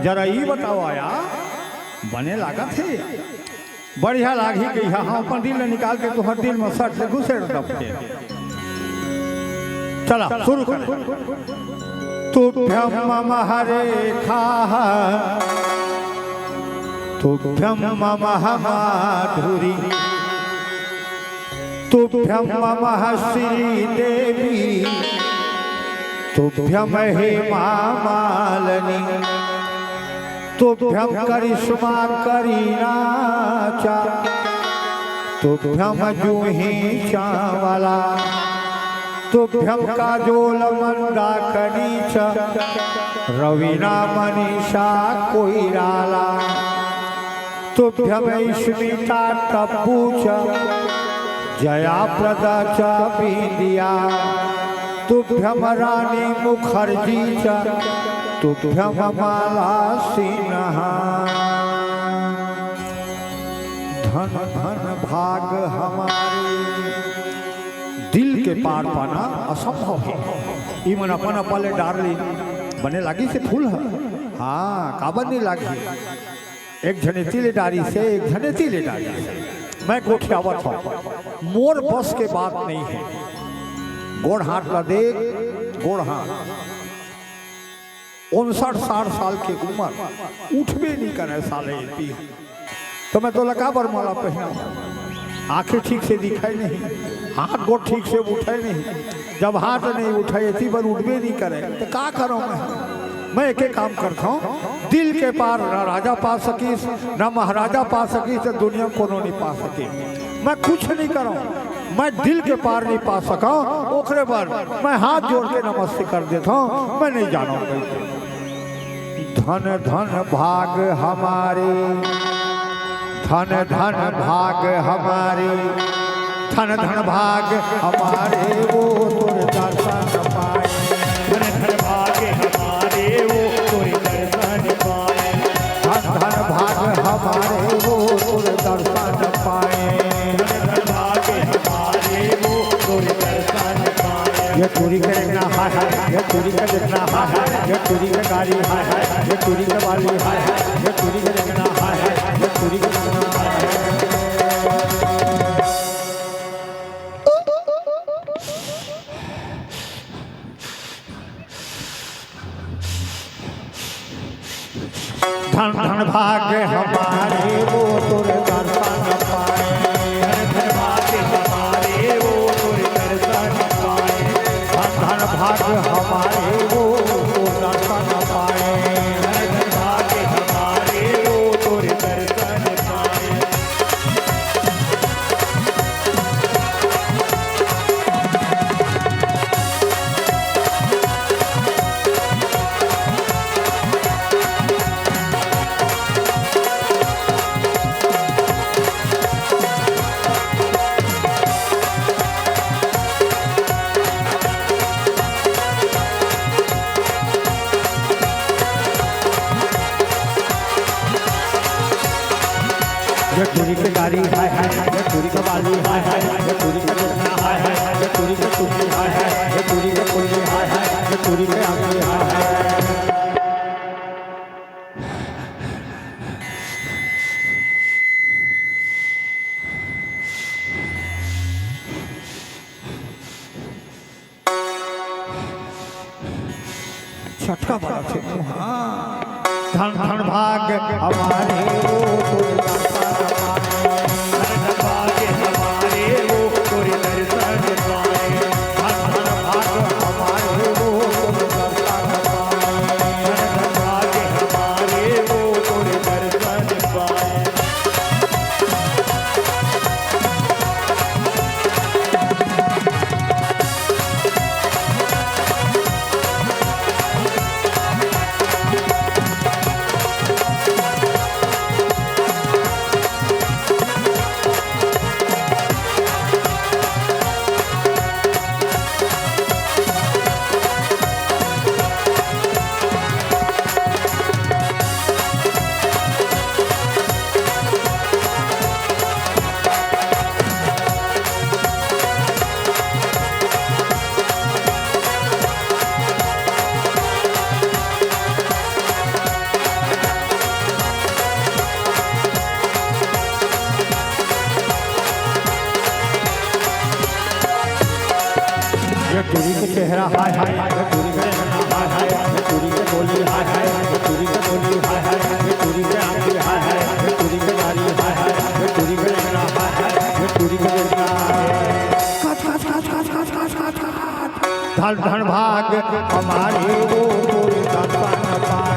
जरा ये बताओ आया बने लागा थे बढ़िया लागी गई हाँ अपन दिल निकाल के तुम्हारे दिल में सट से घुसे दबके चला शुरू कर तुभ्यं मम हरेखा तुभ्यं मम माधुरी तुभ्यं मम श्रीदेवी तुभ्यं हेमा मालिनी तुभ्यं करिश्मा करीना चा तुभ्यं जूही चावला तुभ्यं काजोल मंदाकिनी च रवीना मनीषा कोइराला तुभ्यं स्मिता टप्पू च जया प्रदा च बिंदिया तुभ्यं रानी मुखर्जी च तुभ्यं माला सिन्हा धन धन भाग हमारे दिल के पार पाना असंभव है इमन अपन अपने डार्लिंग बने लगी से फूल है हाँ काबर नहीं लगी एक जने तिले डारी से एक जने तिले डारी से मैं गोठियावत हूँ मोर बस के बात नहीं है गोड़ हाथ ला देख गोड़ हाथ 59-60 साल की उम्र उठबे नहीं करे साले तो मैं तो लगा बर माला पहना आंखें ठीक से दिखाई नहीं हाथ गोड़ ठीक से उठाए नहीं जब हाथ नहीं उठाए इसी बार उठबे नहीं करे तो क्या करूँ मैं एक काम करता हूँ दिल के पार ना राजा पा सकीस ना महाराजा पा सकीस तो दुनिया को नहीं पा सके मैं कुछ नहीं करूँ मैं दिल के पार नहीं पा सका ओखरे बार मैं हाथ जोड़ के नमस्ते कर देता हूँ मैं नहीं जाना धन धन भाग हमारे धन धन भाग हमारे धन धन भाग हमारे वो तुर दर्शन पाए धन धन भाग हमारे वो तुर दर्शन पाए धन धन भाग हमारे वो तुर दर्शन पाए धन धन भाग हमारे वो तुर दर्शन पाए ये चोरी का देखना हाय हाय ये चोरी का देखना हाय हाय ये चोरी का गाड़ी हाय हाय ये चोरी का बाली हाय हाय ये चोरी का देखना हाय हाय ये चोरी का देखना हाय हाय धन धन भाग हमारे वो तुर दर्शन पाए धन धन भाग हमारे वो तुर दर्शन पाए धन धन भाग हमारे वो तुर दर्शन पाए धन धन भाग हमारे वो तुर दर्शन पाए ये चोरी के गाड़ी हाय हाय ये चोरी का बाली हाय हाय ये चोरी का देखना हाय हाय ये चोरी के कुर्सी हाय हाय ये चोरी के कोयले हाय हाय ये चोरी के आंखें हाय हाय छटका बड़ा थे हाँ धन धन भाग हमारे वो तुर दर्शन पाए धन धन भाग हमारे वो तुर दर्शन पाए धन धन भाग हमारे वो तुर दर्शन पाए धन धन भाग हमारे वो तुर दर्शन पाए चूड़ी के चेहरा हाय हाय चूड़ी के हाय हाय चूड़ी के बोली हाय हाय चूड़ी के बोली हाय हाय चूड़ी के आंखें हाय हाय चूड़ी के नारी हाय हाय चूड़ी के लेना हाय हाय चूड़ी के लेना धन धन भाग हमारे वो दर्शन पाए